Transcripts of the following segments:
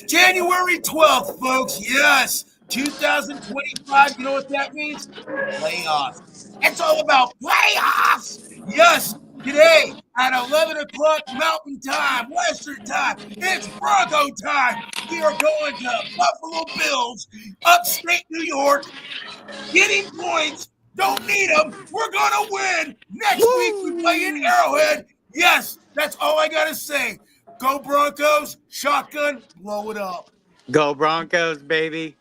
It's January 12th, folks. Yes, 2025. You know what that means? Playoffs. It's all about playoffs. Yes, today at 11 o'clock Mountain Time, Western Time, it's Bronco time. We are going to Buffalo Bills, upstate New York, getting points. Don't need them. We're going to win. Next week, we play in Arrowhead. Yes, that's all I got to say. Go Broncos, shotgun, blow it up. Go Broncos, baby.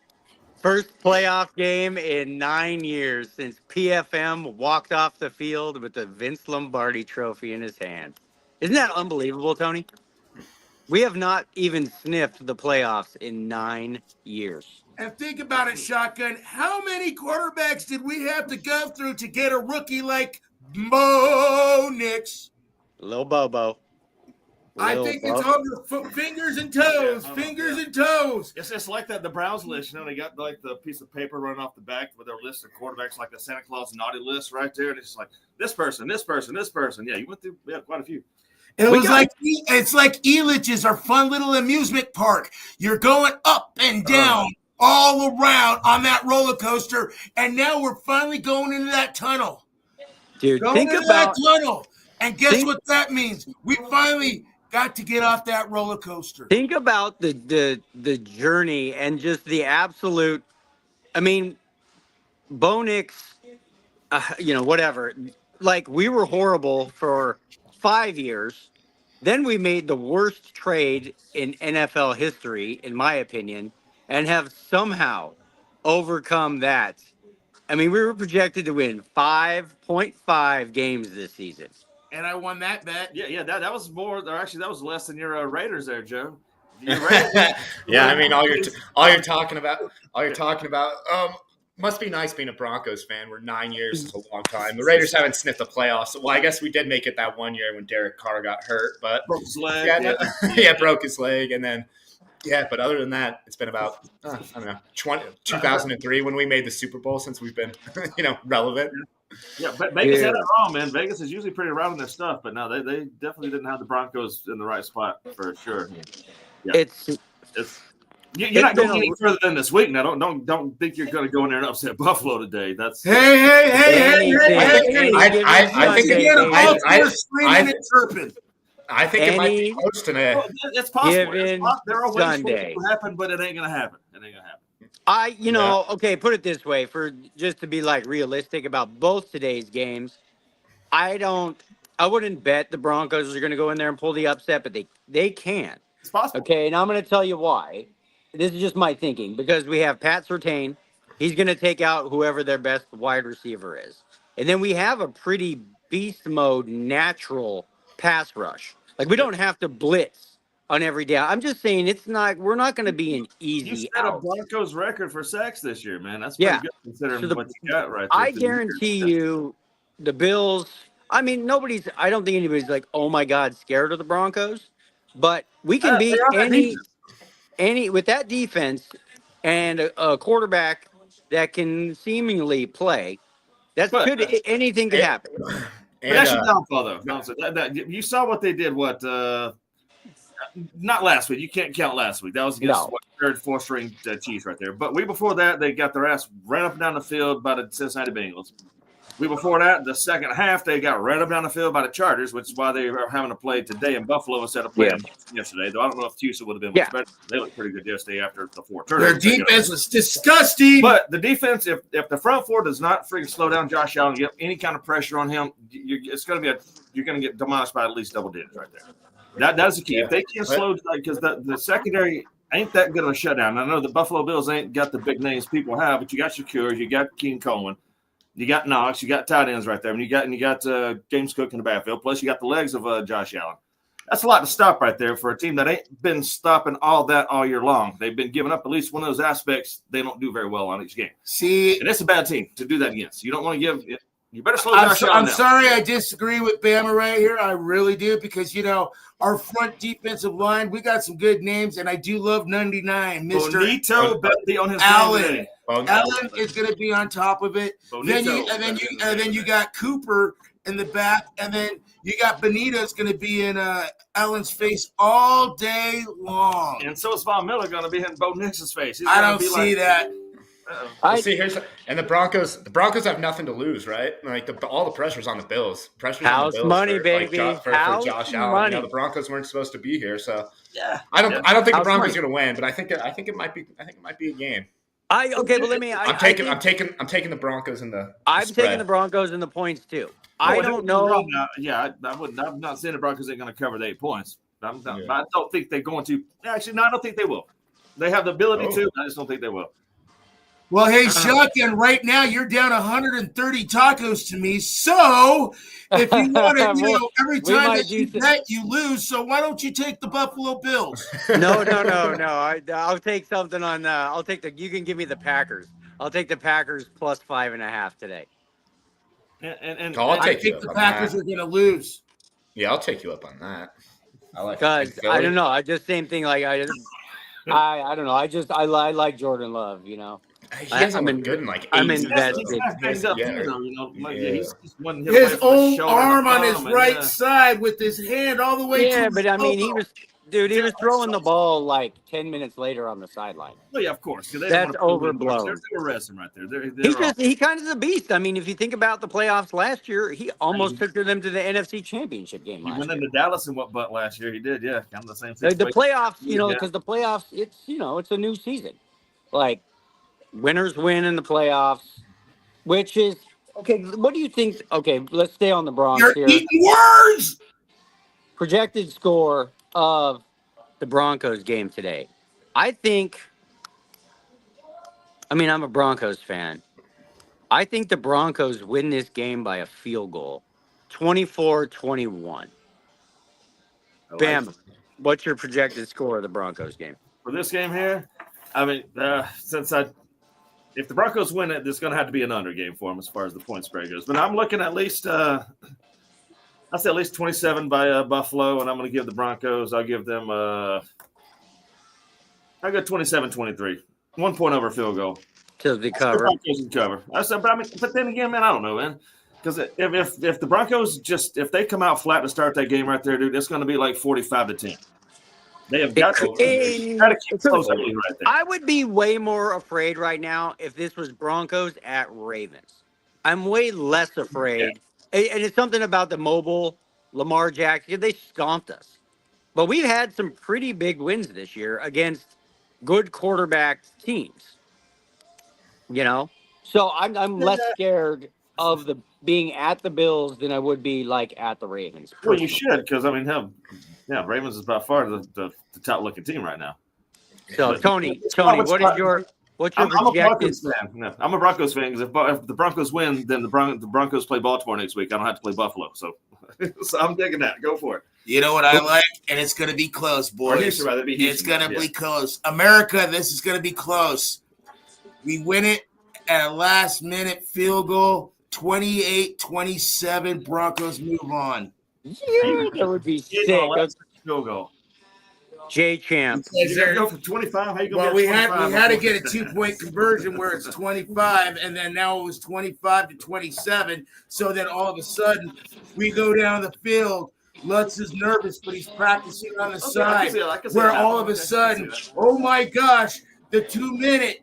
First playoff game in 9 years since PFM walked off the field with the Vince Lombardi trophy in his hand. Isn't that unbelievable, Tony? We have not even sniffed the playoffs in 9 years. And think about it, shotgun. How many quarterbacks did we have to go through to get a rookie like Bo Nix? Lil Bobo. I think it's on your fingers and toes, fingers and toes. It's like that the Browns list. You know, they got like the piece of paper running off the back with their list of quarterbacks, like the Santa Claus naughty list right there. And it's just like this person, this person, this person. Yeah, you went through quite a few. It's like Elitch is our fun little amusement park. You're going up and down all around on that roller coaster, and now we're finally going into that tunnel. Dude, that tunnel. And guess what that means? We finally got to get off that roller coaster. Think about the journey and just the absolute. I mean, Bo Nix, whatever. Like, we were horrible for 5 years. Then we made the worst trade in NFL history, in my opinion, and have somehow overcome that. I mean, we were projected to win 5.5 games this season. And I won that bet. Yeah, that was more. Or actually, that was less than your Raiders there, Joe. Yeah, I mean, all you're talking about. Must be nice being a Broncos fan. We're 9 years is a long time. The Raiders haven't sniffed the playoffs. Well, I guess we did make it that 1 year when Derek Carr got hurt, but broke his leg. Broke his leg, and then but other than that, it's been about 2003 when we made the Super Bowl since we've been relevant. Yeah, but Vegas had it wrong, man. Vegas is usually pretty around in their stuff, but no, they definitely didn't have the Broncos in the right spot for sure. Yeah. You're not going any further than this week now. Don't think you're going to go in there and upset Buffalo today. That's hey. I think it might be close to that. It's possible. There are ways for it to happen, but it ain't going to happen. Okay, put it this way, for just to be like realistic about both today's games, I wouldn't bet the Broncos are going to go in there and pull the upset, but they can. It's possible. Okay, and I'm going to tell you why. This is just my thinking, because we have Pat Surtain. He's going to take out whoever their best wide receiver is. And then we have a pretty beast mode natural pass rush. Like, we don't have to blitz on every down. I'm just saying we're not going to be an easy You set a Broncos record for sacks this year, man. That's pretty good considering what you got right there. I guarantee you the Bills, I mean, I don't think anybody's like, oh my God, scared of the Broncos. But we can beat any with that defense and a quarterback that can seemingly play. Anything could happen. But that's your downfall, though. You saw what they did. Not last week. You can't count last week. That was against third, fourth string Chiefs right there. But week before that, they got their ass ran up and down the field by the Cincinnati Bengals. Week before that, the second half, they got ran up down the field by the Chargers, which is why they are having to play today in Buffalo instead of playing yesterday. Though I don't know if Houston would have been much better. They looked pretty good yesterday after the 4 turnovers. Their defense was disgusting. But the defense, if the front four does not freaking slow down Josh Allen, get any kind of pressure on him, you're going to get demolished by at least double digits right there. That's the key. If they can't slow, because the secondary ain't that good of a shutdown. I know the Buffalo Bills ain't got the big names people have, but you got Shakur, you got King Cohen. You got Knox, you got tight ends right there, and you got James Cook in the backfield. Plus, you got the legs of Josh Allen. That's a lot to stop right there for a team that ain't been stopping all that all year long. They've been giving up at least one of those aspects. They don't do very well on each game. And it's a bad team to do that against. You don't want to give it. You better slow Josh Allen down. I'm sorry, I disagree with Bama right here. I really do, because our front defensive line, we got some good names, and I do love 99, Mr. Bonito on his Allen. Allen is going to be on top of it. Then you got Cooper in the back, and then you got Benito's going to be in Ellen's face all day long. And so is Von Miller going to be in Bo Nix's face. He's I gonna don't be see that. Well, see, and the Broncos have nothing to lose, right? Like all the pressure's on the Bills. Pressure's on House the Bills money, for, baby. for House Josh Allen. money. You know, the Broncos weren't supposed to be here, so Yeah. I don't think House the Broncos money. are going to win, but I think it might be a game. Okay, but let me. I'm taking the Broncos in the. I'm spread. taking the Broncos in the points too. I Well, don't know. Yeah, I wouldn't. I'm not saying the Broncos ain't going to cover the 8 points. I Yeah. don't think they're going to. Actually, no, I don't think they will. They have the ability Oh. to. I just don't think they will. Well, hey, Shotgun, right now you're down 130 tacos to me. So if you want to, every we time might that you do bet, you lose. So why don't you take the Buffalo Bills? No. I'll take something on. I'll take the. You can give me the Packers. I'll take the Packers plus 5.5 today. And I'll I take you think up the on Packers that. are going to lose. Yeah, I'll take you up on that. I like Because Philly. I don't know. I just same thing. Like I don't know. I like Jordan Love. You know. He hasn't I'm looked in- good in like 8 I'm years. invested. He's not banged up too, though. You know, he's just one hit away His from the own shoulder and arm the on his thumb, and, right side with his hand all the way to Yeah, his but I mean, he elbow. was throwing the ball like 10 minutes later on the sideline. Well, yeah, of course. They That's don't wanna prove it. overblown. They're arresting right there. He kind of is a beast. I mean, if you think about the playoffs last year, he almost took them to the NFC Championship game He last went year. into Dallas and what butt last year. He did, yeah. Kind of the same The situation. playoffs, Yeah. because the playoffs, it's a new season. Like, winners win in the playoffs, which is okay. What do you think? Okay, let's stay on the Bronx You're here. eating words. Projected score of the Broncos game today. I'm a Broncos fan. I think the Broncos win this game by a field goal, 24-21. Bam. What's your projected score of the Broncos game? For this game here, I mean, if the Broncos win it, there's going to have to be an under game for them as far as the point spread goes. But I'm looking at least, I say at least 27 by Buffalo, and I'm going to give the Broncos. I'll give them. I got 27-23, 1 point over field goal. To the The cover. Broncos can cover. But then again, man, I don't know, man. Because if the Broncos if they come out flat to start that game right there, dude, it's going to be like 45-10. They have got to keep close early right there. I would be way more afraid right now if this was Broncos at Ravens. I'm way less afraid. And it's something about the mobile Lamar Jackson. They stomped us. But we've had some pretty big wins this year against good quarterback teams. So I'm less scared of the being at the Bills than I would be like at the Ravens. Well, you should, because I mean, Ravens is by far the top looking team right now. So Tony, what's your I'm a projected? Broncos fan. No, I'm a Broncos fan because if the Broncos win, then the Broncos play Baltimore next week. I don't have to play Buffalo, so I'm digging that. Go for it. You know what I like? And it's going to be close, Or boys. Houston, rather, it'd be Houston, It's going to yeah. be close. America, this is going to be close. We win it at a last-minute field goal, 28-27. Broncos move on. Yeah, that would be sick. Field goal. J Champ. You gotta go for 25. How you gonna Well, get we had 25? to get a 2-point conversion where it's 25, and then now it was 25-27. So then all of a sudden, we go down the field. Lutz is nervous, but he's practicing on the side. I can see Where that. all of a sudden, oh my gosh, the 2-minute.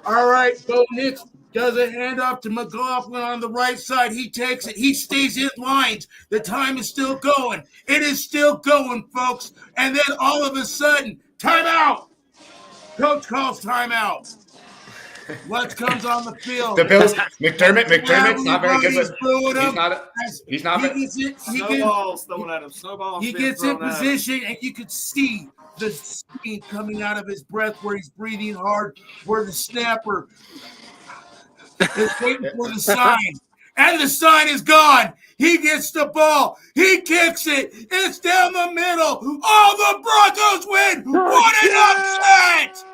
All right, Bo Nix does a handoff to McLaughlin on the right side. He takes it. He stays in lines. The time is still going. It is still going, folks. And then all of a sudden, timeout. Coach calls timeout. Lutz comes on the field. The Bills, McDermott's not very good with. He's not. Snowballs thrown at him. Snowballs. He gets in position, and you could see the steam coming out of his breath where he's breathing hard, where the snapper is waiting for the sign. And the sign is gone. He gets the ball. He kicks it. It's down the middle. Oh, the Broncos win. What an upset!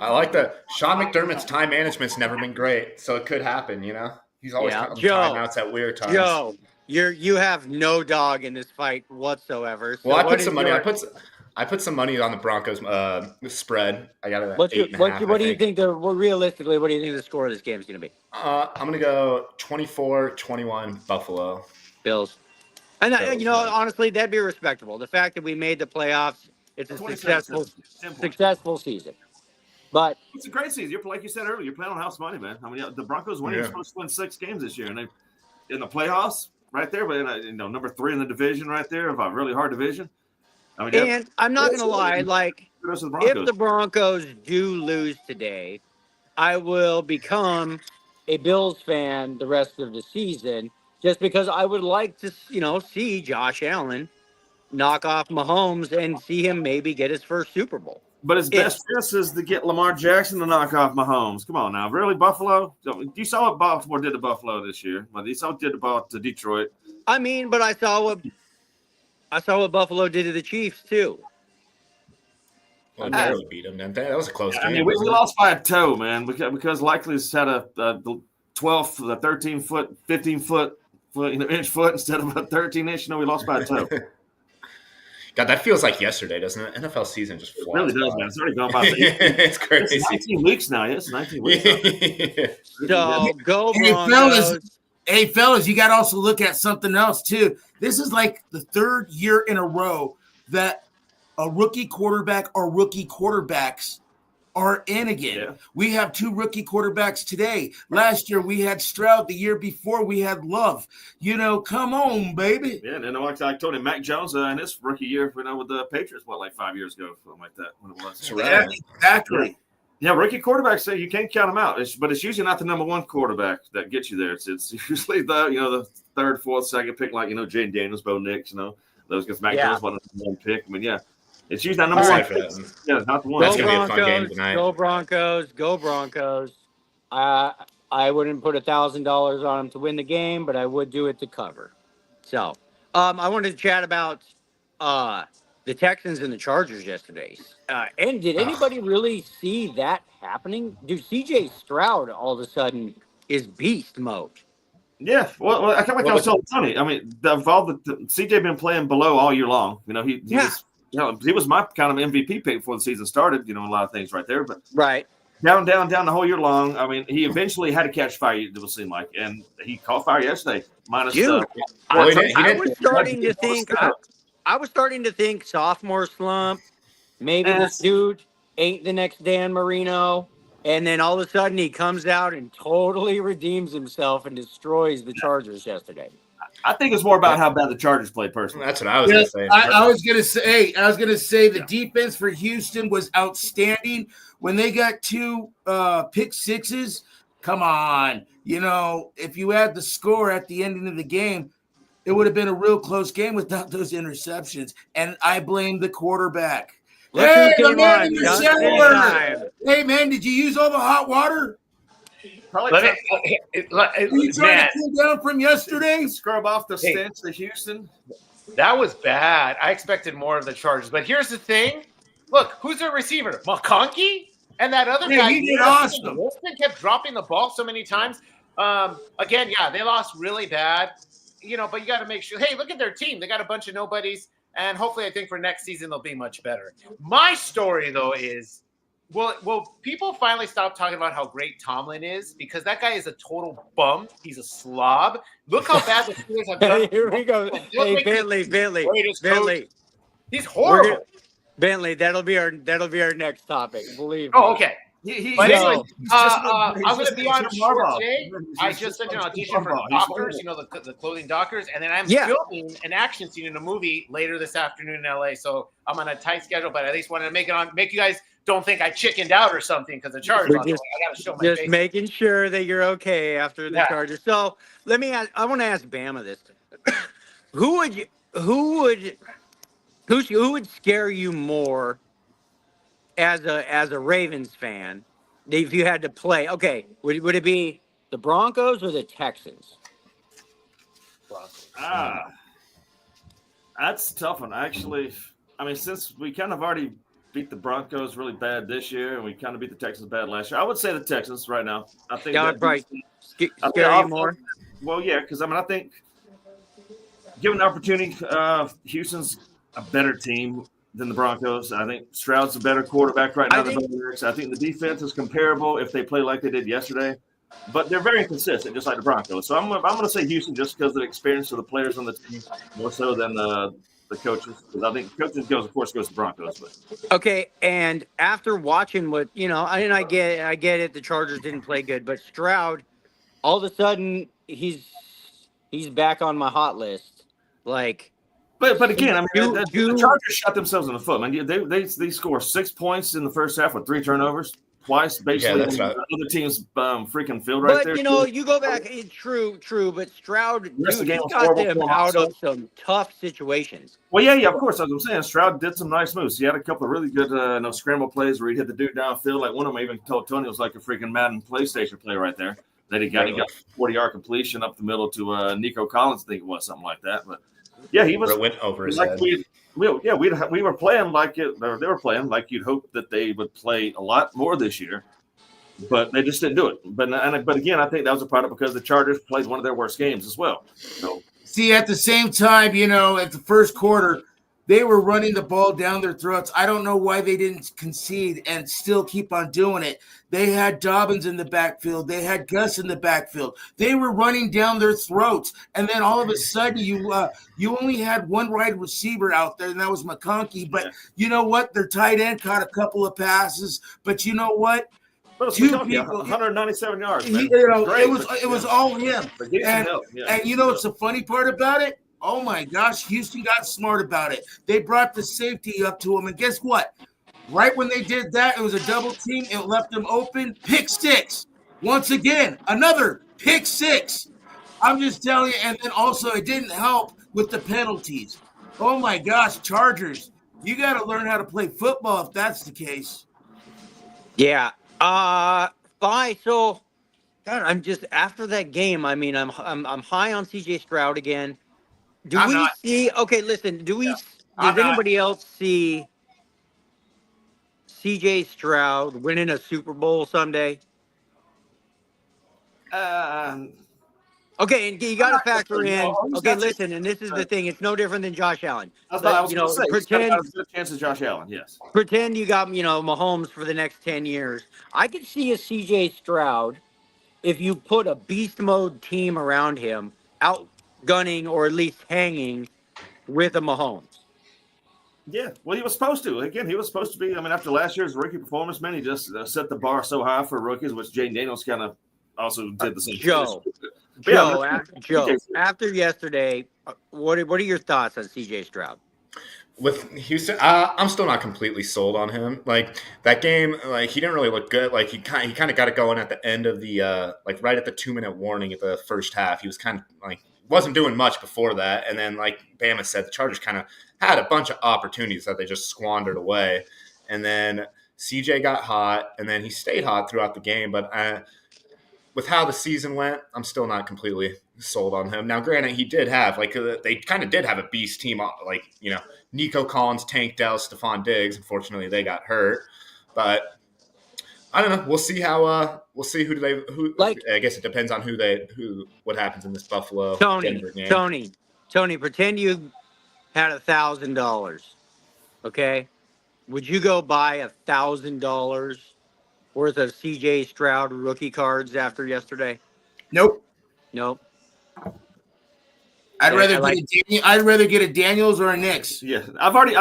I like that. Sean McDermott's time management's never been great, so it could happen. He's always on timeouts at weird times. Joe, you have no dog in this fight whatsoever. So Well, I put some money. I I put some money on the Broncos spread. I got it at What do 8.5. you think realistically? What do you think the score of this game is going to be? I'm gonna go 24-21 Buffalo. Bills. And Bills, honestly, that'd be respectable. The fact that we made the playoffs, it's a 27 successful season. But it's a great season. You're like you said earlier. You're playing on house money, man. I mean, the Broncos winning supposed to win 6 games this year, and they in the playoffs right there. But number 3 in the division right there of a really hard division. I mean, and I'm not gonna lie, like if the Broncos do lose today, I will become a Bills fan the rest of the season, just because I would like to, see Josh Allen knock off Mahomes and see him maybe get his first Super Bowl. But his best chance is to get Lamar Jackson to knock off Mahomes. Come on now, really, Buffalo? You saw what Baltimore did to Buffalo this year, but you saw what did about to Detroit. I mean, but I saw what Buffalo did to the Chiefs too. Well, barely beat them. Then that was a close game. I mean, we lost by a toe, man, because Likely's had a 13 foot, 15 foot, inch foot instead of a 13 inch. We lost by a toe. God, that feels like yesterday, doesn't it? NFL season just flies. It really does, man. It's already gone by. It's crazy. It's 19 weeks now. It's 19 weeks. So go Broncos. Hey, fellas, you got to also look at something else, too. This is like the 3rd year in a row that a rookie quarterback or rookie quarterbacks are in again. Yeah. We have 2 rookie quarterbacks today. Last year, we had Stroud. The year before, we had Love. Come on, baby. Yeah, and then like I told him, Mac Jones in his rookie year, with the Patriots, like 5 years ago, something like that. When it was. Yeah, exactly. Yeah, rookie quarterbacks say you can't count them out. But it's usually not the number 1 quarterback that gets you there. It's usually the 3rd, 4th, 2nd pick, like Jaden Daniels, Bo Nix, those guys. Mac Jones wasn't the 1 pick. I mean, yeah, it's usually not number 1 pick. Yeah, not the one. That's gonna be a fun game tonight. Go Broncos! Go Broncos! I wouldn't put $1,000 on them to win the game, but I would do it to cover. So, I wanted to chat about the Texans and the Chargers yesterday. And did anybody really see that happening? Dude, CJ Stroud all of a sudden is beast mode. Yeah, well, I kind of like I was telling Tony. I mean, CJ been playing below all year long. He was my kind of MVP pick before the season started. A lot of things right there, but right down the whole year long. I mean, he eventually had to catch fire. It would seem like, and he caught fire yesterday. Minus, dude, I was starting to think. I was starting to think sophomore slump. Maybe this dude ain't the next Dan Marino. And then all of a sudden he comes out and totally redeems himself and destroys the Chargers yesterday. I think it's more about how bad the Chargers played personally. That's what I was going to say. I was going to say the defense for Houston was outstanding. When they got 2 pick sixes, come on. If you had the score at the ending of the game, it would have been a real close game without those interceptions. And I blame the quarterback. Hey, man, did you use all the hot water? Are you trying to cool down from yesterday? Scrub off the stench to Houston. That was bad. I expected more of the Chargers. But here's the thing. Look, who's their receiver? McConkey? And that other guy. He did awesome. Wilson kept dropping the ball so many times. Again, they lost really bad. But you got to make sure. Hey, look at their team. They got a bunch of nobodies. And hopefully, I think for next season, they'll be much better. My story, though, is will people finally stop talking about how great Tomlin is? Because that guy is a total bum. He's a slob. Look how bad the Steelers have done. Here we go. Hey, Bentley. He's horrible. Bentley, that'll be our next topic. Believe me. Oh, okay. But anyway, I'm going to be on shore today. I just sent an audition for Dockers, the clothing Dockers, and then I'm filming an action scene in a movie later this afternoon in LA. So I'm on a tight schedule, but at least wanted to make you guys don't think I chickened out or something because the Chargers. I got to show my face. Just making sure that you're okay after the Chargers. So let me ask. I want to ask Bama this: who would scare you more? As a Ravens fan, if you had to play, okay, would it be the Broncos or the Texans? Broncos. That's a tough one. Actually, I mean, since we kind of already beat the Broncos really bad this year, and we kind of beat the Texans bad last year, I would say the Texans right now. I think that would probably scare you more. Well, yeah, because I think given the opportunity, Houston's a better team than the Broncos. I think Stroud's a better quarterback right now I than think- Bo Nix. I think the defense is comparable if they play like they did yesterday, but they're very consistent, just like the Broncos. So I'm going to say Houston just because of the experience of the players on the team, more so than the coaches. Because I think coaches goes to Broncos. But Okay, and after watching what I get it. The Chargers didn't play good, but Stroud, all of a sudden, he's back on my hot list. Like, But again, I mean, the You- Chargers shot themselves in the foot. Man, they score 6 points in the first half with 3 turnovers twice. Basically, that's right. other teams freaking field right but there. you go back. It's true. But Stroud, The rest of the dude, game he was got horrible them for him out also. of some tough situations. Well, yeah, of course. As I'm saying, Stroud did some nice moves. He had a couple of really good scramble plays where he hit the dude downfield. Like one of them, I even told Tony it was like a freaking Madden PlayStation play right there. That he got a 40-yard completion up the middle to Nico Collins. I think it was something like that. But yeah, he was It went over his like head. we were playing like it. Or they were playing like you'd hope that they would play a lot more this year, but they just didn't do it. But again, I think that was a product because the Chargers played one of their worst games as well. So See, at the same time, at the first quarter, they were running the ball down their throats. I don't know why they didn't concede and still keep on doing it. They had Dobbins in the backfield. They had Gus in the backfield. They were running down their throats. And then all of a sudden, you only had one wide receiver out there, and that was McConkey. But you know what? Their tight end caught a couple of passes. But you know what? but Two McConkey, people- 197 yards. Man. It Great, was all him. but get some And, help. Yeah. and you know what's the funny part about it? Oh my gosh, Houston got smart about it. They brought the safety up to him, and guess what? Right when they did that, it was a double team. It left them open. Pick six. Once again, another pick six. I'm just telling you. And then also, it didn't help with the penalties. Oh my gosh, Chargers. You got to learn how to play football if that's the case. Yeah. Bye. So, God, I'm just after that game. I mean, I'm high on CJ Stroud again. Do I'm we not. see? Okay, listen. I'm Does not. anybody else see CJ Stroud winning a Super Bowl someday? Okay, and you got to factor in. Okay, listen, and this is the thing. It's no different than Josh Allen. I was going to say, he's got Pretend as good a chance as Josh Allen. Yes. pretend you got Mahomes for the next 10 years. I could see a CJ Stroud if you put a beast mode team around him, outgunning or at least hanging with a Mahomes. Yeah, well, he was supposed to. Again, he was supposed to be. I mean, after last year's rookie performance, man, he just set the bar so high for rookies, which Jaden Daniels kind of also did the same. Joe, But yeah, Joe, after yesterday, what are your thoughts on CJ Stroud? With Houston, I'm still not completely sold on him. Like that game, like he didn't really look good. Like he kind of got it going at the end of the like right at the 2-minute warning at the first half. He was kind of like wasn't doing much before that, and then like Bama said, the Chargers kind of had a bunch of opportunities that they just squandered away. And then CJ got hot, and then he stayed hot throughout the game. But with how the season went, I'm still not completely sold on him. Now, granted, he did have they kind of did have a beast team, like Nico Collins, Tank Dell, Stephon Diggs. Unfortunately, they got hurt, but I don't know. We'll see how. We'll see who. Like, I guess it depends on what happens in this Buffalo Denver game. Tony, pretend you had $1,000. Okay, would you go buy $1,000 worth of CJ Stroud rookie cards after yesterday? Nope. Nope. I'd Yeah, rather get a Daniels or a Knicks. Yeah, I've already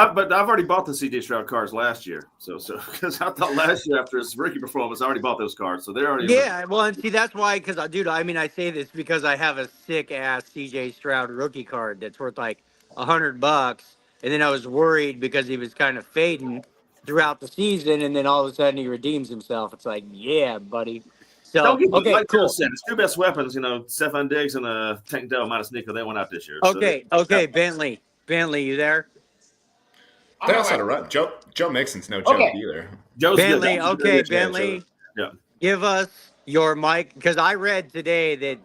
bought the CJ Stroud cards last year. So because I thought last year after his rookie performance, I already bought those cards. So they're already Yeah, well, and see, that's why, because, dude, I mean, I say this because I have a sick-ass CJ Stroud rookie card that's worth, like, $100, and then I was worried because he was kind of fading throughout the season, and then all of a sudden he redeems himself. It's like, yeah, buddy. So, Don't get okay, like cool. Joe said, his two best weapons, Stephon Diggs and Tank Dell minus Nico, they went out this year. Okay, Bentley, you there? They also had a run. Joe Mixon's no joke either. Joe's Bentley, good. okay, Bentley. Yeah. Give us your mic, because I read today that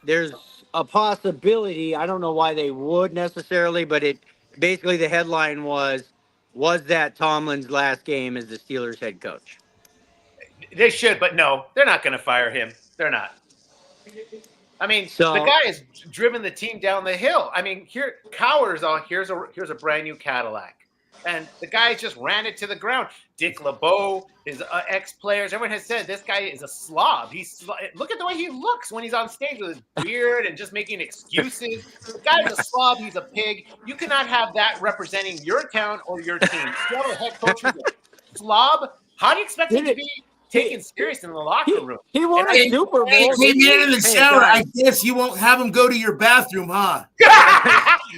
there's a possibility. I don't know why they would necessarily, but basically the headline was that Tomlin's last game as the Steelers head coach? They should, but no, they're not going to fire him. They're not. I mean, So- the guy has driven the team down the hill. I mean, here's a brand new Cadillac. And the guy just ran it to the ground. Dick LeBeau, his ex-players, everyone has said this guy is a slob. Look at the way he looks when he's on stage with his beard and just making excuses. The guy's a slob. He's a pig. You cannot have that representing your town or your team. You have a head coach who's a slob. How do you expect him to be taken serious in the locker room? He won a Super Bowl. Hey, man in the shower, I guess you won't have him go to your bathroom, huh?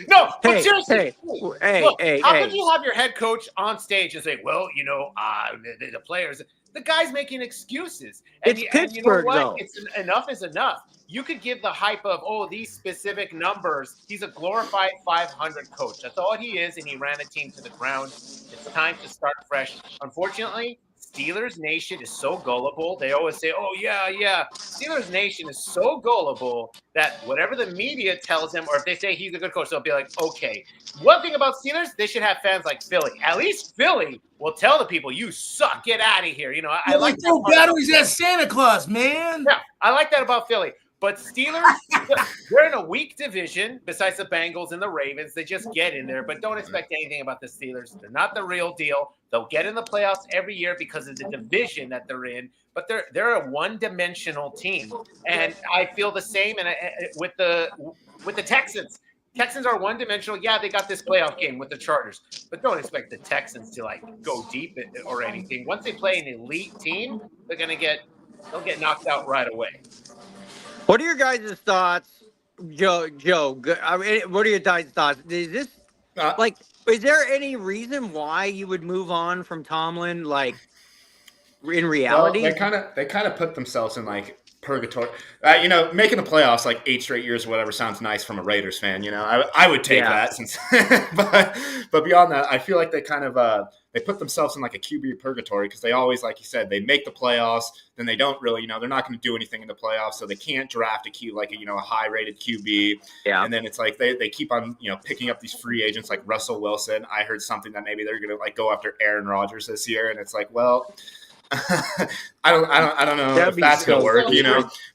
No, but Hey, seriously. hey, Look, hey, how hey. could you have your head coach on stage and say, well, the players, the guy's making excuses. And, It's and you know Pittsburgh, what? though. Enough is enough. You could give the hype of, these specific numbers. He's a glorified 500 coach. That's all he is, and he ran a team to the ground. It's time to start fresh. Unfortunately, Steelers Nation is so gullible. They always say, oh, yeah. Steelers Nation is so gullible that whatever the media tells them, or if they say he's a good coach, they'll be like, okay. One thing about Steelers, they should have fans like Philly. At least Philly will tell the people, you suck, get out of here. I like throw batteries at Santa Claus, man. Yeah, I like that about Philly. But Steelers, they're in a weak division besides the Bengals and the Ravens. They just get in there, but don't expect anything about the Steelers. They're not the real deal. They'll get in the playoffs every year because of the division that they're in, but they're a one-dimensional team. And I feel the same with the Texans. Texans are one-dimensional. Yeah, they got this playoff game with the Chargers, but don't expect the Texans to go deep or anything. Once they play an elite team, they'll get knocked out right away. What are your guys' thoughts, Joe? I mean, what are your guys' thoughts? Is this is there any reason why you would move on from Tomlin? In reality, well, they kind of put themselves in purgatory. Making the playoffs 8 straight years or whatever sounds nice from a Raiders fan. I would take that since, but beyond that, I feel like they kind of they put themselves in a QB purgatory because they always, like you said, they make the playoffs, then they don't really, they're not going to do anything in the playoffs, so they can't draft a high rated QB. Yeah. And then it's they keep on picking up these free agents like Russell Wilson. I heard something that maybe they're going to go after Aaron Rodgers this year, and it's well. I don't know if that's gonna work,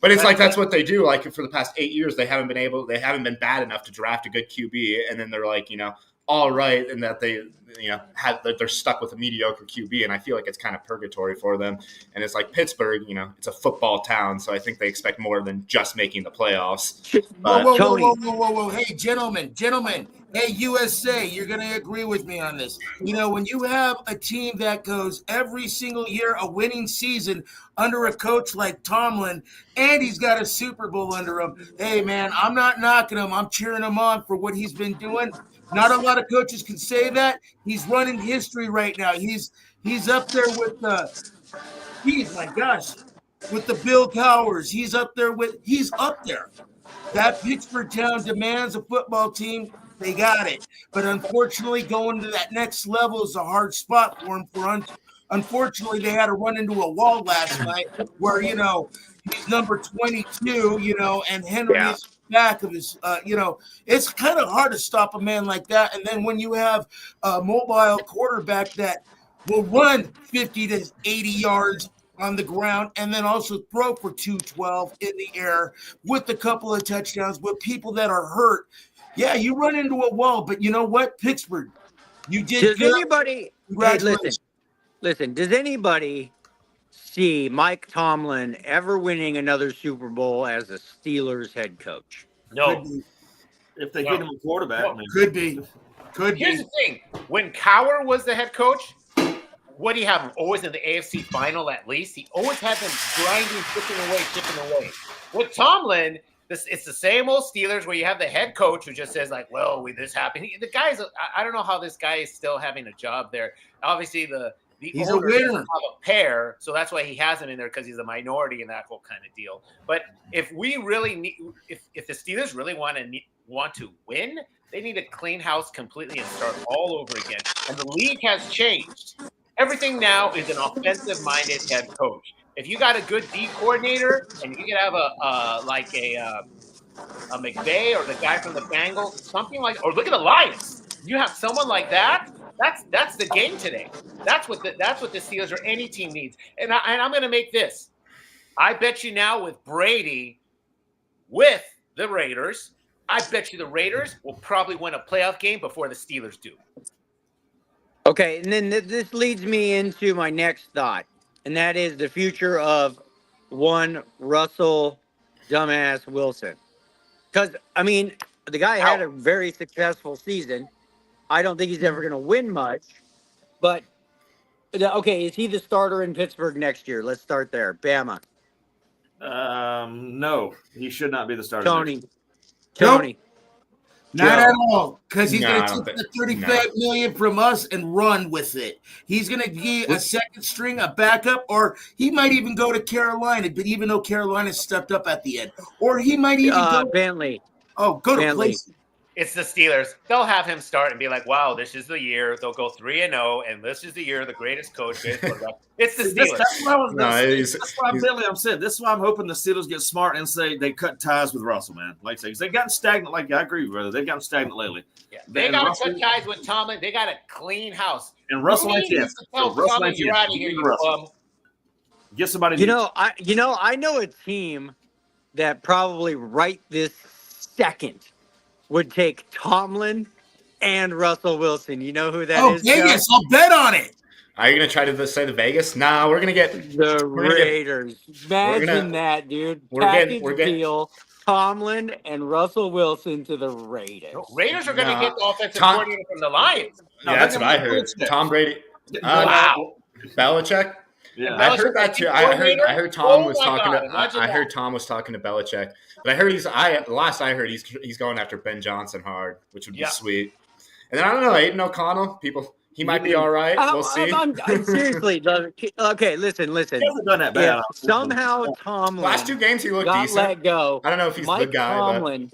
But it's that's what they do. For the past 8 years, they haven't been bad enough to draft a good QB, and then they're all right, and that they're stuck with a mediocre QB, and I feel like it's kind of purgatory for them. And it's Pittsburgh, it's a football town, so I think they expect more than just making the playoffs. But, whoa! Hey, gentlemen, hey, USA, you're going to agree with me on this. When you have a team that goes every single year a winning season under a coach like Tomlin, and he's got a Super Bowl under him, hey, man, I'm not knocking him. I'm cheering him on for what he's been doing. Not a lot of coaches can say that. He's running history right now. He's up there with with the Bill Cowers. He's up there. That Pittsburgh town demands a football team. They got it. But unfortunately, going to that next level is a hard spot for him. Unfortunately, they had to run into a wall last night where, he's number 22, and Henry is back of his, it's kind of hard to stop a man like that. And then when you have a mobile quarterback that will run 50 to 80 yards on the ground and then also throw for 212 in the air with a couple of touchdowns with people that are hurt. Yeah, you run into a wall, but you know what? Pittsburgh, you did good. Anybody, listen, does anybody see Mike Tomlin ever winning another Super Bowl as a Steelers head coach? No. If they get him a quarterback. No. Maybe. Could be. Here's the thing. When Cowher was the head coach, what do you have him? Always in the AFC final at least? He always had them grinding, chipping away. With Tomlin, it's the same old Steelers where you have the head coach who just says this happened. The guy's, I don't know how this guy is still having a job there. Obviously, he's a winner. Have a pair, so that's why he has him in there because he's a minority in that whole kind of deal. But if we really need, if the Steelers really want to win, they need to clean house completely and start all over again. And the league has changed. Everything now is an offensive-minded head coach. If you got a good D coordinator and you can have a McVay or the guy from the Bengals, something like, or look at the Lions. You have someone like that. That's the game today. That's what the Steelers or any team needs. And I'm going to make this. I bet you now with Brady, with the Raiders, I bet you the Raiders will probably win a playoff game before the Steelers do. Okay, and then this leads me into my next thought, and that is the future of one Russell dumbass Wilson. Because, I mean, the guy had a very successful season. I don't think he's ever going to win much, but okay, is he the starter in Pittsburgh next year? Let's start there. Bama. No, he should not be the starter. Tony. Tony. Not at all, because he's No, going I to don't take think- the $35 million from us and run with it. He's going to get a second string, a backup, or he might even go to Carolina. But even though Carolina stepped up at the end, or he might even go. Bentley. Go to Bentley. places. It's the Steelers. They'll have him start and be like, "Wow, this is the year." They'll go 3-0, and this is the year the greatest coach, greatest quarterback. It's the Steelers. That's what I was gonna No, say. he's- That's why he's- Billy, I'm saying this is why I'm hoping the Steelers get smart and say they cut ties with Russell, man. Like I say, 'cause they've gotten stagnant. Like I agree, brother. They've gotten stagnant lately. Yeah. They And got to Russell- cut ties with Tomlin. They got to clean house. And Russell Rudy ain't the needs answer. to tell Russell Tomlin, ain't the "You're out answer. of here, Give you me Russell. bum." Get somebody. I know a team that probably right this second would take Tomlin and Russell Wilson. You know who that is? Vegas, I'll bet on it. Are you gonna try to say the Vegas? Nah, we're gonna get. The We're gonna get- Raiders. Imagine gonna- that, dude. we're Package getting- deal. Tomlin and Russell Wilson to the Raiders. Raiders are going to Nah. get the offensive Tom- coordinator from the Lions. No, Yeah, that's they're what I gonna heard. Belichick. Tom Brady. Wow. Belichick. Yeah. I heard that too. I heard Tom was talking God, to. imagine I that. heard Tom was talking to Belichick, but I heard last I heard he's going after Ben Johnson hard, which would be Yeah. sweet. And then I don't know, Aiden O'Connell. He might be all right. We'll see. Seriously, okay, listen. He hasn't done that bad. If somehow Tomlin Last two games he looked got decent. let go, I don't know if he's the Mike guy,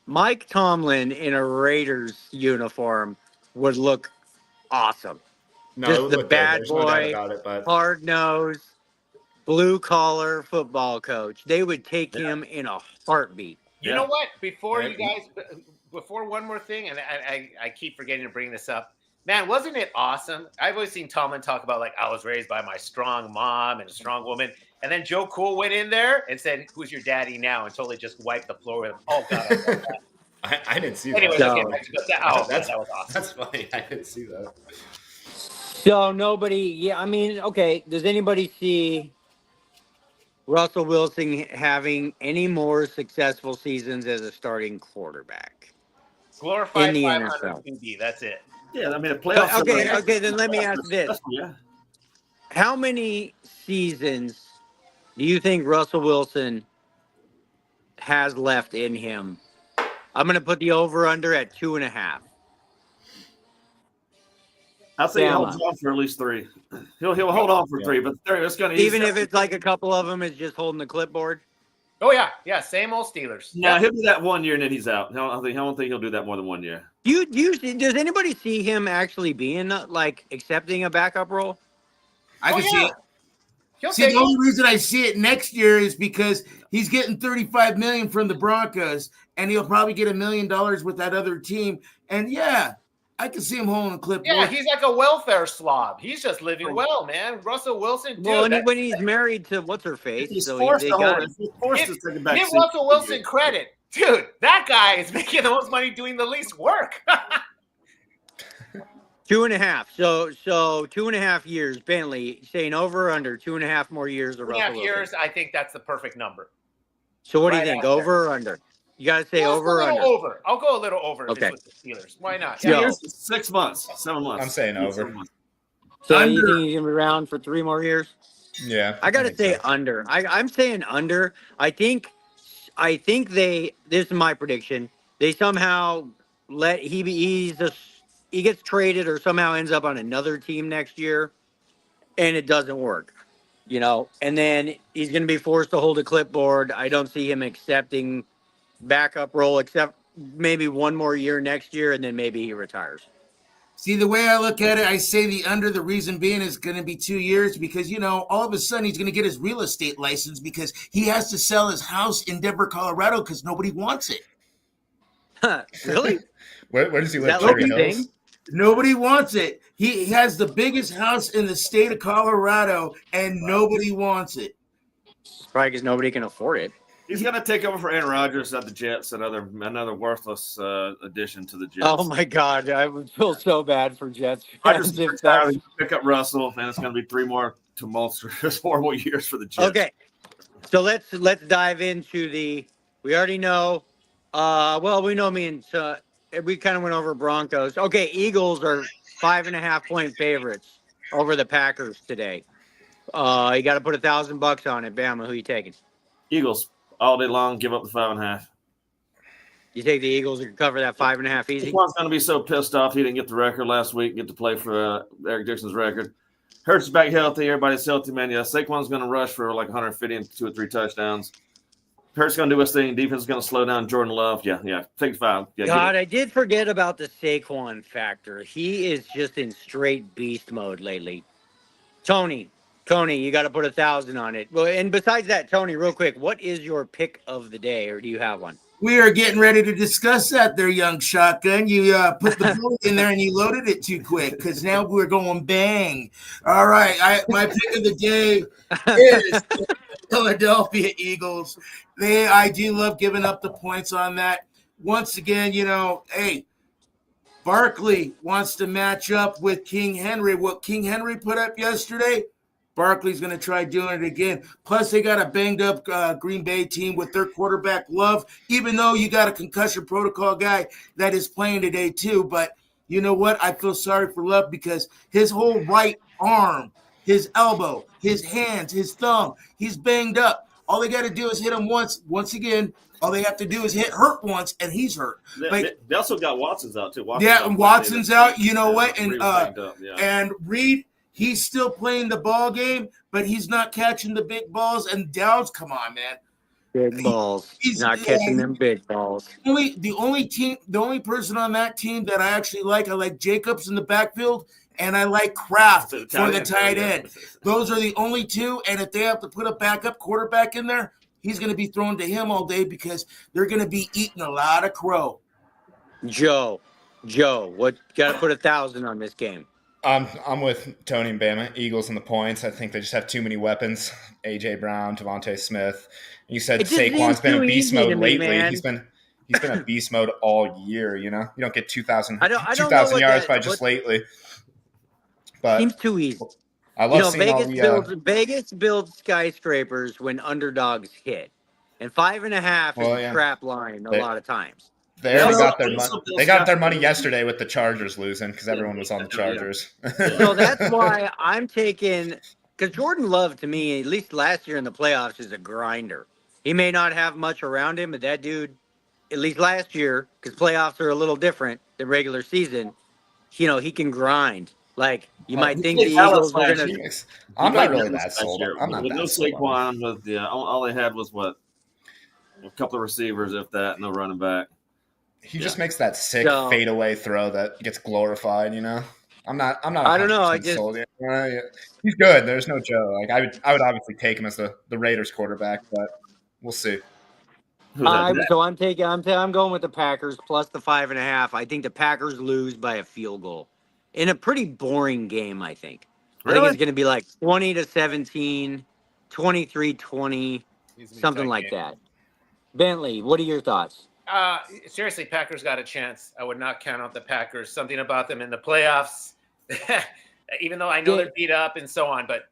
Mike Tomlin in a Raiders uniform would look awesome. but no, just it would the look bad good. There's no doubt boy, about it, but Hard nosed, blue collar football coach. They would take him in a heartbeat. You Yeah. know what? Before Yeah. you guys, before one more thing, and I keep forgetting to bring this up. Man, wasn't it awesome? I've always seen Tomlin talk about, like, I was raised by my strong mom and a strong woman. And then Joe Cool went in there and said, "Who's your daddy now?" and totally just wiped the floor with him. Oh, God. I love that. I didn't see Anyways, that. okay, So- back to that. Oh, That's- that was awesome. That's funny. I didn't see that. So nobody, I mean, okay, does anybody see Russell Wilson having any more successful seasons as a starting quarterback? Glorified In the 500 NFL. QB. That's it. Yeah, I mean, a playoff. Okay, then let me ask this. Yeah. How many seasons do you think Russell Wilson has left in him? I'm going to put the over-under at 2.5. I'll say he Bama. holds on for at least 3. He'll hold on for 3, but it's going to Even if it's like a couple of them is just holding the clipboard? Oh, yeah. Same old Steelers. No, he'll do that 1 year and then he's out. I don't think he'll do that more than 1 year. Does anybody see him actually being, like, accepting a backup role? I can see it. He'll See, take the only reason I see it next year is because he's getting $35 million from the Broncos, and he'll probably get $1 million with that other team. And yeah, I can see him holding a clipboard. Yeah, he's like a welfare slob. He's just living well, man. Russell Wilson, dude. Well, when he's married to what's her face, He's so forced they to hold got it. He's forced to take a back give seat. Russell Wilson credit. Dude, that guy is making the most money doing the least work. 2.5. So 2.5 years. Bentley saying over or under 2.5 more years of 2.5 Russell Wilson. years, I think that's the perfect number. So what do Right you think? out there. Over or under? You got to say Let's over go or a little under. over. I'll go a little over if Okay. it's with the Steelers. Why not? Two Yo. years, 6 months, 7 months. I'm saying over. 7 months. So Under. you think he's gonna be around for 3 more years? Yeah, I got to think say so. under. I'm saying under. I think they. This is my prediction. They somehow let he gets traded or somehow ends up on another team next year, and it doesn't work. You know, and then he's going to be forced to hold a clipboard. I don't see him accepting backup role, except maybe 1 more year next year, and then maybe he retires. See, the way I look at it, I say the under. The reason being is going to be 2 years because, all of a sudden he's going to get his real estate license because he has to sell his house in Denver, Colorado because nobody wants it. Really? Where does he live? that like Cherry a Hills? thing? Nobody wants it. He has the biggest house in the state of Colorado and nobody wants it. Probably because nobody can afford it. He's going to take over for Aaron Rodgers at the Jets, another worthless addition to the Jets. Oh my God, I would feel so bad for Jets Rodgers fans if that's pick up Russell, and it's going to be 3 more tumultuous, horrible years for the Jets. okay. So let's dive into we already know. Well, we know we kind of went over Broncos. Okay, Eagles are 5.5-point favorites over the Packers today. You got to put $1,000 on it. Bama, who you taking? Eagles all day long. Give up the 5.5. You take the Eagles to cover that 5.5 easy. Saquon's going to be so pissed off he didn't get the record last week. Get to play for Eric Dixon's record. Hurts is back healthy. Everybody's healthy, man. Yeah, Saquon's going to rush for like 150 and 2 or 3 touchdowns. Hurts going to do his thing. Defense is going to slow down Jordan Love. Yeah. Take 5. Yeah, God, I did forget about the Saquon factor. He is just in straight beast mode lately. Tony, you got to put 1,000 on it. Well, and besides that, Tony, real quick, what is your pick of the day, or do you have one? We are getting ready to discuss that there, young shotgun. You put the bullet in there and you loaded it too quick because now we're going bang. All right. My pick of the day is Philadelphia Eagles. I do love giving up the points on that. Once again, hey, Barkley wants to match up with King Henry. What King Henry put up yesterday, Barkley's going to try doing it again. Plus, they got a banged-up Green Bay team with their quarterback, Love, even though you got a concussion protocol guy that is playing today too. But you know what? I feel sorry for Love because his whole right arm, his elbow, his hands, his thumb, he's banged up. All they got to do is hit him once. Once again, all they have to do is hurt once, and he's hurt. They also got Watson's out, too. Watson's out. You know what? And yeah. And Reed, he's still playing the ball game, but he's not catching the big balls. And Dowds, come on, man. Big balls. He's not catching them big balls. The only person on that team that I actually like, I like Jacobs in the backfield, and I like Kraft for the tight end. Those are the only two. And if they have to put a backup quarterback in there, he's going to be thrown to him all day because they're going to be eating a lot of crow. Joe, what got to put 1,000 on this game? I'm with Tony and Bama. Eagles in the points. I think they just have too many weapons. A.J. Brown, Devontae Smith. You said Saquon's been in beast mode lately. He's been a beast mode all year. You don't get 2,000 yards by just lately. But seems too easy. I love seeing Vegas builds skyscrapers when underdogs hit, and 5.5 is a trap line a lot of times. They got their money. They got their money yesterday with the Chargers losing because everyone was on the Chargers. So that's why I'm taking because Jordan Love, to me, at least last year in the playoffs, is a grinder. He may not have much around him, but that dude, at least last year, because playoffs are a little different than regular season, he can grind. Like, you might think the Eagles are going to... I'm not really that sold. I'm not with no Saquon, all they had was, a couple of receivers, if that, no running back. He just makes that sick fadeaway throw that gets glorified, I'm not. I don't know. Sold yet. He's good. There's no Joe. Like I would obviously take him as the Raiders quarterback, but we'll see. So I'm going with the Packers plus the 5.5. I think the Packers lose by a field goal in a pretty boring game. I think. Really? I think it's going to be like 20-17, 23-20, something like that. Bentley, what are your thoughts? Seriously, Packers got a chance. I would not count out the Packers. Something about them in the playoffs, even though I know they're beat up and so on. But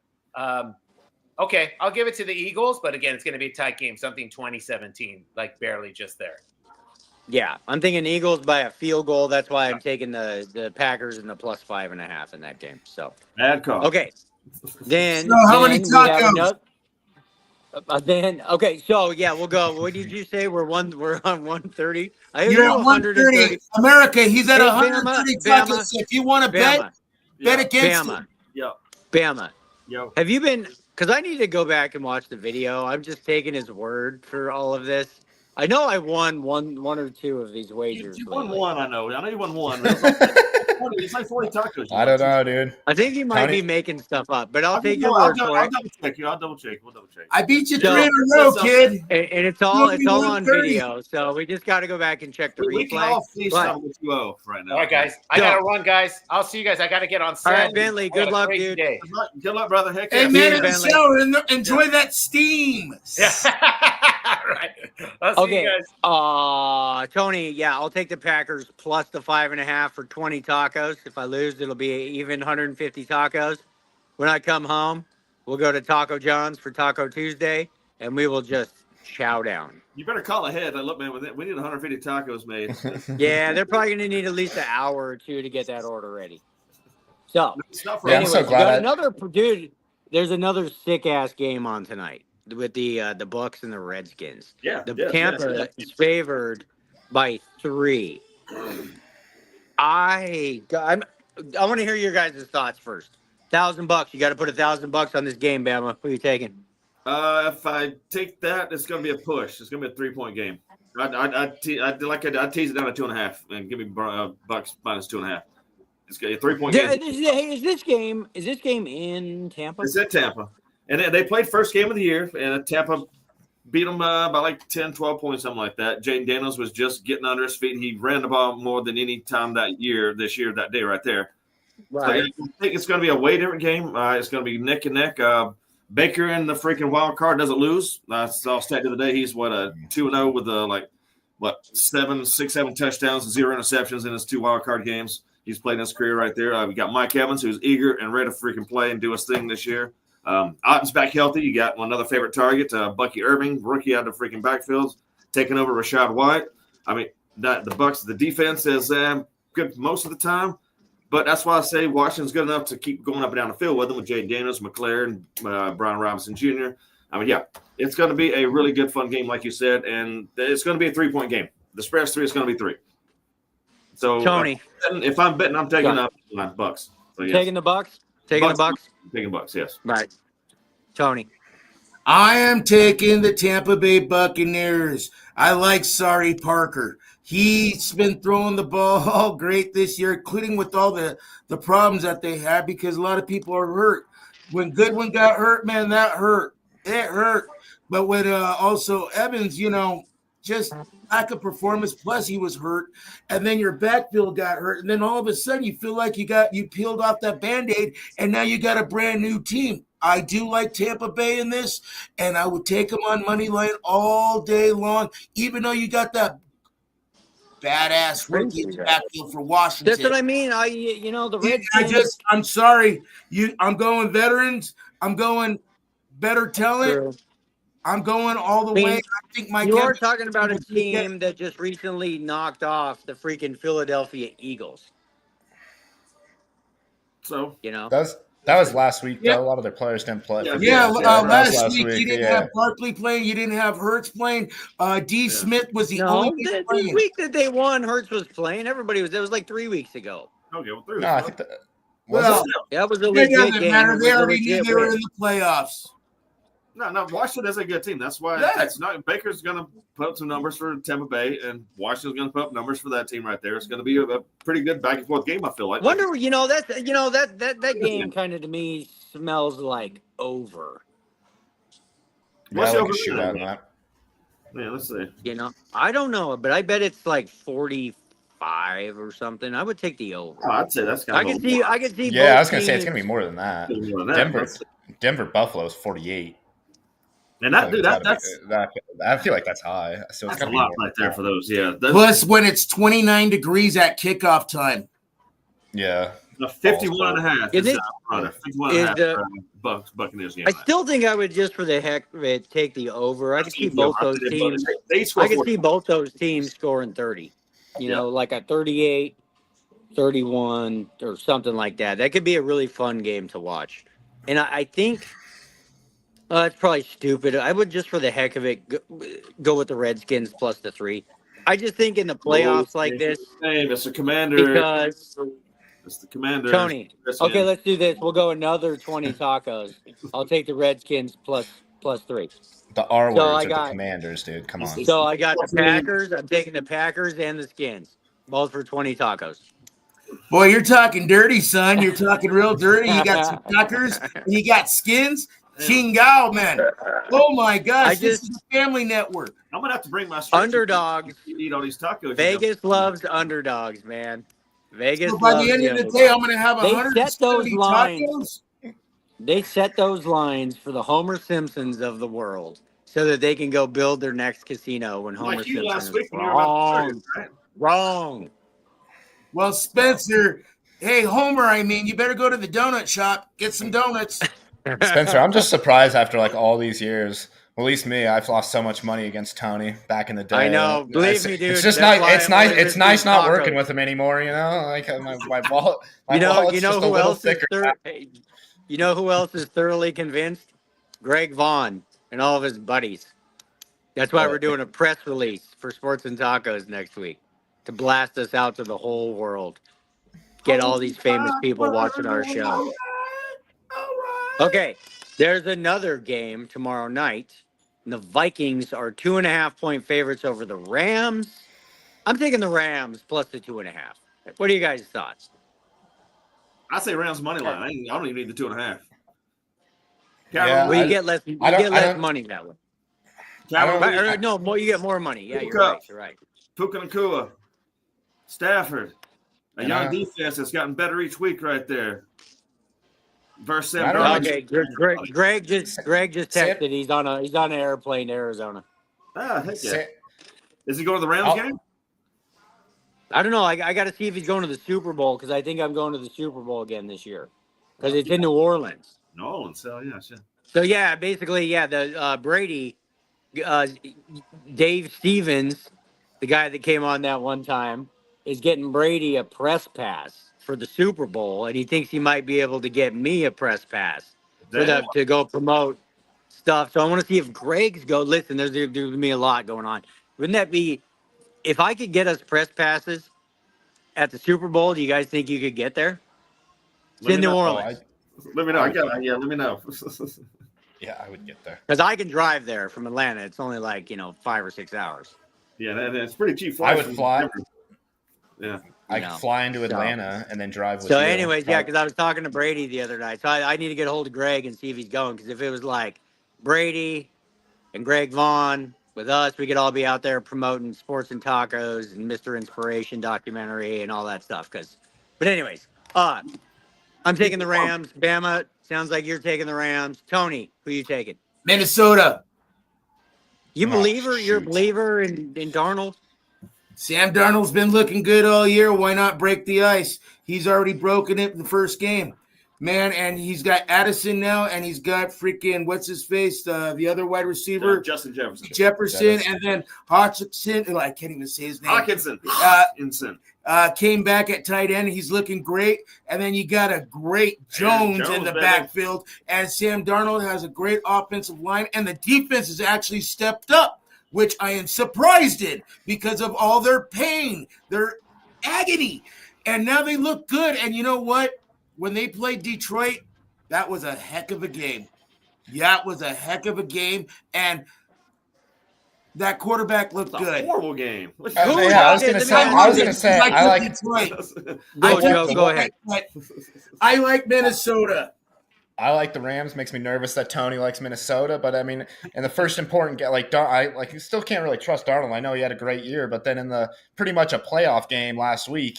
okay, I'll give it to the Eagles. But again, it's going to be a tight game, something 20-17, like barely just there. Yeah, I'm thinking Eagles by a field goal. That's why I'm taking the Packers and the plus 5.5 in that game. So bad call. Okay, then how many tacos? Okay, so yeah, we'll go. What did you say? We're on 130. You're at 130. America, he's at 130 tacos. So if you want to bet against him. Bama. Yo. Have you been? Because I need to go back and watch the video. I'm just taking his word for all of this. I know I won one or two of these wagers. You won one, I know. I know you won one. It's like 40 tacos. I don't know, dude. I think he might be making stuff up, but I'll take your word for it. I'll double check you. We'll double check. I beat you 3 in a row, kid. And it's all on video, so we just got to go back and check the replay. We can all see something with you right now. All right, guys. I got to run, guys. I'll see you guys. I got to get on set. All right, Bentley. Good luck, dude. Good luck, brother. Heck hey, man, in the shower. Enjoy that steam. right. I'll see Okay. you guys. Tony, yeah, I'll take the Packers plus the 5.5 for 20 tacos. If I lose, it'll be even 150 tacos. When I come home, we'll go to Taco John's for Taco Tuesday, and we will just chow down. You better call ahead. Look, man, we need 150 tacos made. Yeah, they're probably going to need at least an hour or two to get that order ready. So, It's not for Yeah, I'm anyways, so you glad got I- another dude. There's another sick ass game on tonight with the Bucks and the Redskins. Yeah, The yeah, Tampa yeah. is favored by 3. I want to hear your guys' thoughts first. $1,000. You got to put $1,000 on this game, Bama. Who are you taking? If I take that, it's going to be a push. It's going to be a 3-point game. I'd tease it down to 2.5 and give me Bucks minus 2.5. It's a 3-point game. Is this game in Tampa? It's at Tampa. And they played first game of the year, and Tampa beat them by like 10, 12 points, something like that. Jaden Daniels was just getting under his feet. He ran the ball more than any time that day right there. Right. So I think it's going to be a way different game. It's going to be neck and neck. Baker in the freaking wild card doesn't lose. I saw a stat the other day. He's 2-0 with 7 touchdowns and 0 interceptions in his 2 wild card games. He's played in his career right there. We got Mike Evans, who's eager and ready to freaking play and do his thing this year. Otten's back healthy. You got another favorite target, Bucky Irving, rookie out of the freaking backfields, taking over Rashad White. I mean, the Bucks, the defense is good most of the time, but that's why I say Washington's good enough to keep going up and down the field with them with Jaden Daniels, McLaren, Brian Robinson Jr. I mean, yeah, it's going to be a really good, fun game, like you said, and it's going to be a 3-point game. The spread's 3. It's going to be 3. So, Tony, if I'm betting, I'm taking Bucks. So, yes. taking the Bucks. Taking the Bucks. Taking Bucks, yes. Right. Tony. I am taking the Tampa Bay Buccaneers. I like Sari Parker. He's been throwing the ball great this year, including with all the problems that they had because a lot of people are hurt. When Goodwin got hurt, man, that hurt. It hurt. But with also Evans, just lack of performance, plus he was hurt, and then your backfield got hurt, and then all of a sudden you feel like you peeled off that Band-Aid, and now you got a brand new team. I do like Tampa Bay in this, and I would take them on money line all day long, even though you got that badass rookie in the backfield for Washington. That's what I mean. The Redskins. I'm sorry. I'm going veterans. I'm going better talent. True. I'm going all the way. I think you are talking about a team that just recently knocked off the freaking Philadelphia Eagles. So that was last week. Yeah. Though. A lot of their players didn't play. Last week you didn't have Barkley playing. You didn't have Hurts playing. D. Smith was the only the playing. week that they won, Hurts was playing. Everybody was. It was like 3 weeks ago. Okay, well, 3 No, I think that. That was a It legit doesn't game. matter. They It was a already knew legit they were win. in the playoffs. No, Washington is a good team. That's why Yeah. it's not. Baker's going to put up some numbers for Tampa Bay, and Washington's going to put up numbers for that team right there. It's going to be a pretty good back and forth game. I feel like. That game kind of to me smells like over. What's Yeah, the like a shootout in over? that. Yeah, let's see. I don't know, but I bet it's like 45 or something. I would take the over. Oh, I'd say that's I kind can see. I can see. Yeah, I both was gonna say it's teams- gonna be more than that. More than that. Denver Buffalo is 48. And that, dude, I feel like that's high. So it's that's a gotta be lot more right than there that. for those. Yeah, Plus, when it's 29 degrees at kickoff time. Yeah. 51 and a half. Is it- 51 and a half. is, Buccaneers game. I still think I would just for the heck of it take the over. I could see both those teams. They score I could 40. see both those teams scoring 30. Like a 38, 31, or something like that. That could be a really fun game to watch. And I think it's probably stupid. I would just for the heck of it go with the Redskins plus the 3. I just think in the playoffs like this, Hey, Mr. Commander. because It's the Commander. Tony. Yes, Okay, man. let's do this. We'll go another 20 tacos. I'll take the Redskins plus 3. The R words So I are got- the Commanders, dude. Come on. So I got the Packers. I'm taking the Packers and the Skins, both for 20 tacos. Boy, you're talking dirty, son. You're talking real dirty. You got some Tuckers and you got Skins. Chingao, man. Oh, my gosh. This is a family network. I'm gonna have to bring my Underdogs. Eat all these tacos. Vegas loves underdogs, man. Vegas So by loves the end of the underdogs. day, I'm going to have They 170 set those lines. tacos. They set those lines for the Homer Simpsons of the world. so that they can go build their next casino when Homer Like you Simpson last is week when you were about to wrong. right? Wrong. Well, Spencer, hey, Homer, I mean, you better go to the donut shop, get some donuts. Spencer, I'm just surprised after like all these years. Well, at least me, I've lost so much money against Tony back in the day. I know. Believe It's, me, dude. it's just that's nice. why It's I'm nice. only It's nice missing not tacos. working with him anymore. You know, like my wallet. My You wallet's know just a who little else is thicker. you know who else is thoroughly convinced? Greg Vaughn and all of his buddies. That's why we're doing a press release for Sports and Tacos next week to blast us out to the whole world. Get all these famous people watching our show. Okay, there's another game tomorrow night. And the Vikings are 2.5-point favorites over the Rams. I'm taking the Rams plus the 2.5. What are you guys' thoughts? I say Rams money line. I don't even need the 2.5. Yeah, Well, you get less. You I don't- get I less don't- money that way. Cavalry, Or no, more. You get more money. Yeah, you're Cup. right. You're right. Puka Nacua, Stafford, a Yeah. young defense that's gotten better each week right there. Versus Sam I don't Darnold. Okay, Greg just Sam- texted. He's on an airplane to Arizona. Ah, heck yeah. Sa- Is he going to the Rams I'll- game? I don't know. I got to see if he's going to the Super Bowl because I think I'm going to the Super Bowl again this year because it's in New Orleans. No, and so yeah, sure. So yeah, basically, yeah, the Brady, Dave Stevens, the guy that came on that one time, is getting Brady a press pass for the Super Bowl, and he thinks he might be able to get me a press pass to go promote stuff. So I want to see if Greg's go. Listen, there's going to be a lot going on. Wouldn't that be if I could get us press passes at the Super Bowl? Do you guys think you could get there? It's in New Orleans. Let me know. Let me know. Yeah, I would get there. Because I can drive there from Atlanta. It's only like 5 or 6 hours. Yeah, that's pretty cheap. I flight would from fly. Denver. Yeah. I No. could fly into Atlanta and then drive with So, you. anyways, yeah, because I was talking to Brady the other night. So I need to get a hold of Greg and see if he's going. Because if it was like Brady and Greg Vaughn with us, we could all be out there promoting Sports and Tacos and Mr. Inspiration documentary and all that stuff. But anyways, I'm taking the Rams. Bama, sounds like you're taking the Rams. Tony, who you taking? Minnesota. You Oh, believer? You're a shoot. believer in Darnold? Sam Darnold's been looking good all year. Why not break the ice? He's already broken it in the first game, man. And he's got Addison now, and he's got freaking what's his face, the other wide receiver, Justin Jefferson. Jefferson, and then Hutchinson. I can't even say his name. Hawkinson. Came back at tight end. He's looking great. And then you got a great Jones in the baby. backfield. And Sam Darnold has a great offensive line. And the defense has actually stepped up, which I am surprised in because of all their pain, their agony. And now they look good. And you know what? When they played Detroit, that was a heck of a game. That was a heck of a game. And that quarterback looked It's a good. horrible game. I was going to say, I like Detroit. Go, Joe, go ahead. I like Minnesota. I like the Rams. Makes me nervous that Tony likes Minnesota, but I mean, in the first important game, you still can't really trust Darnold. I know he had a great year, but then in the pretty much a playoff game last week,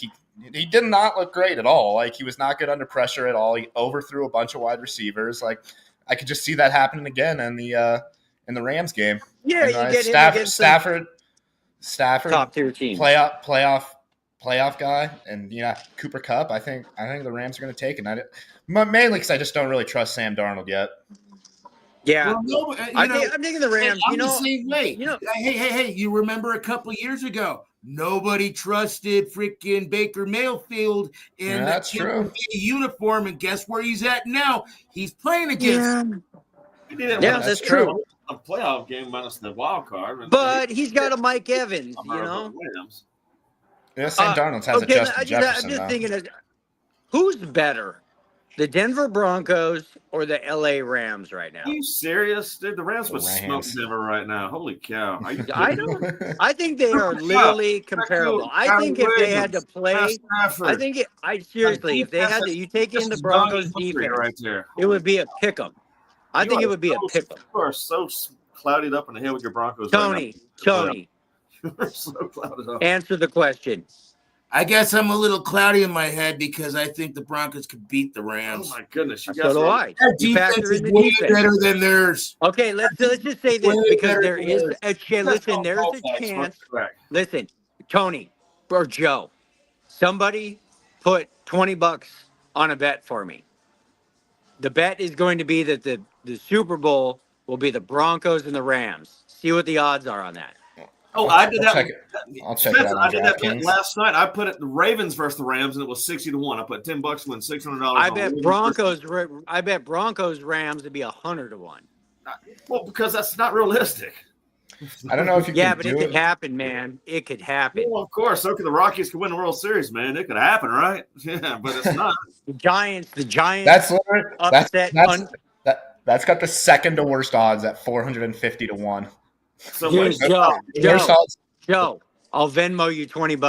he did not look great at all. Like he was not good under pressure at all. He overthrew a bunch of wide receivers. Like I could just see that happening again in the Rams game. Yeah, And, you get him against Stafford, top tier team. playoff guy, and Cooper Kupp. I think the Rams are going to take it. Mainly because I just don't really trust Sam Darnold yet. Yeah, Well, no, I'm taking the Rams. I'm the same way. Hey, you remember a couple years ago, nobody trusted freaking Baker Mayfield in That's the true. uniform, and guess where he's at now? He's playing against. Yeah, that's true. A playoff game minus the wild card. But he's got a Mike Evans, Rams. Sam Darnold has a Justin Jefferson. I'm just though. thinking, who's better, the Denver Broncos or the LA Rams right now? Are you serious? Dude, the Rams would smoke Rams. Denver right now. Holy cow. Are you I don't. I think they are literally comparable. I think if they had to play, seriously, if they had to, you take in the Broncos defense, right there. it would be a pick 'em. I think it would be a pick 'em. You are so clouded up in the hill with your Broncos. Tony, You're so clouded up. answer the question. I guess I'm a little cloudy in my head because I think the Broncos could beat the Oh Rams. my goodness, you So guys do are I. Their You defense factor is in the way defense. better than theirs. Okay, let's just say this Way because better there than is theirs. a chance. Let's Listen, go there's Paul a Fox, chance. correct. Listen, Tony or Joe, somebody put $20 on a bet for me. The bet is going to be that the Super Bowl will be the Broncos and the Rams. See what the odds are on that. Oh, I did I'll that. check it. I'll check it Spencer, out on I did that bet DraftKings. last night. I put it the Ravens versus the Rams, and it was 60-1. I put $10 to win $600. I on bet Ravens Broncos. I bet Broncos Rams to be 100-1. Well, because that's not realistic. I don't know if you Yeah, can but do it could it. happen, man. It could happen. Well, of course, so could the Rockies could win the World Series, man. It could happen, right? Yeah, but it's not. The Giants. That's literally upset. that's got the second to worst odds at 450-1. So Dude, wait, Worst odds. Joe, I'll Venmo you $20.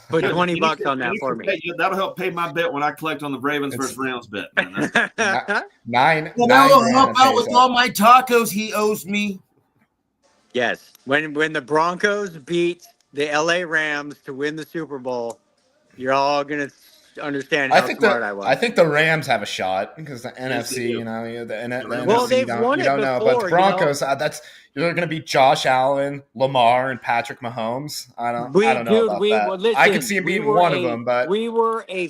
Put yeah, $20 on that for me. That'll help pay my bet when I collect on the Ravens versus Rams bet. Man. Nine. Well, nine that'll grand help it out pays with all my tacos he owes me. Yes. When the Broncos beat the LA Rams to win the Super Bowl, you're all gonna understand how smart I was. I think the Rams have a shot because the NFC, they do. you know, the NFC. Well, they've won you it don't know, but before, the Broncos, you're going to be Josh Allen, Lamar, and Patrick Mahomes. I don't know about that. Listen, I could see him being one of them, but we were a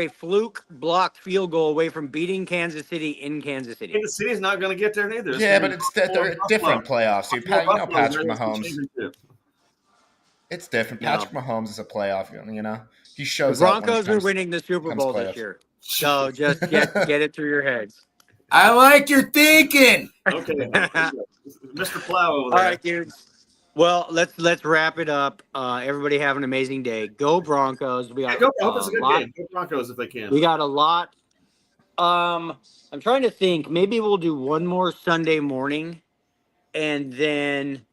fluke blocked field goal away from beating Kansas City in Kansas City. Kansas City's not going to get there neither. yeah, but they're different playoffs. Dude. You know, Patrick Mahomes. It's different. No. Patrick Mahomes is a playoff. You know, he The shows up. Broncos are winning the Super Bowl this playoffs. year, so just get it through your heads. I like your thinking. Okay, Mr. Plow over All there. right, dudes. Well, let's wrap it up. Everybody have an amazing day. Go Broncos. We Yeah, got I hope it's a good lot. game. Go Broncos if they can. We got a lot. I'm trying to think. Maybe we'll do one more Sunday morning, and then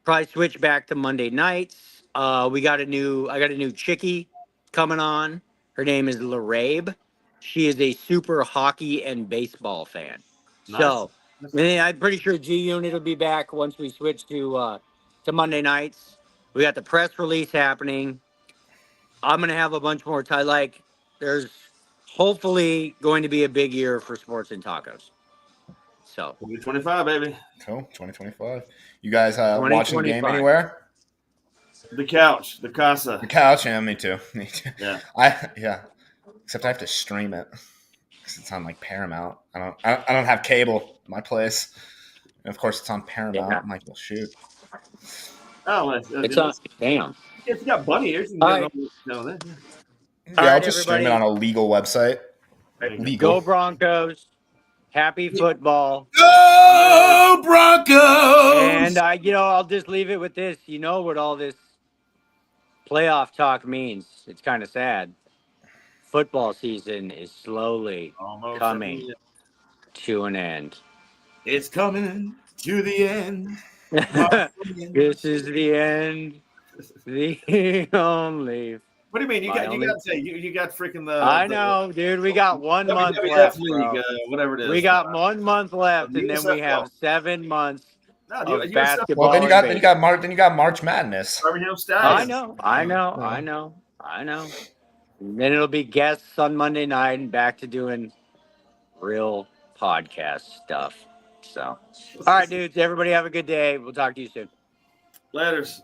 probably switch back to Monday nights. I got a new chickie coming on. Her name is Larabe. She is a super hockey and baseball fan. Nice. So I'm pretty sure G Unit will be back once we switch to Monday nights. We got the press release happening. I'm gonna have a bunch more there's hopefully going to be a big year for sports and tacos. So 2025, baby. Cool. 2025. You guys watching the game 2025. anywhere? The couch, the casa. The couch, yeah, me too. Me too. Yeah. Except I have to stream it because it's on like Paramount. I don't have cable in my place, and of course it's on Paramount. Yeah. I'm like, well, shoot. Oh, it's on. Damn. if you got bunny ears, you can All get right. them on there. Yeah, All I'll right, just stream it everybody. on a legal website. Legal. Go Broncos. Happy football. Go Broncos! And I'll just leave it with this. You know what all this playoff talk means. It's kind of sad. Football season is slowly Almost coming to an end. It's coming to the end. This is the end. The only. What do you mean? You My got only- you got freaking the. I know, dude. We got 1 month WWF left, league, bro. whatever it is. We got 1 month left, and then we USFL. have 7 months No, of USFL. basketball. Well, then you and got March Madness. Birmingham I Stallions. know. And then it'll be guests on Monday night and back to doing real podcast stuff. So, all right, dudes. Everybody have a good day. We'll talk to you soon. Letters.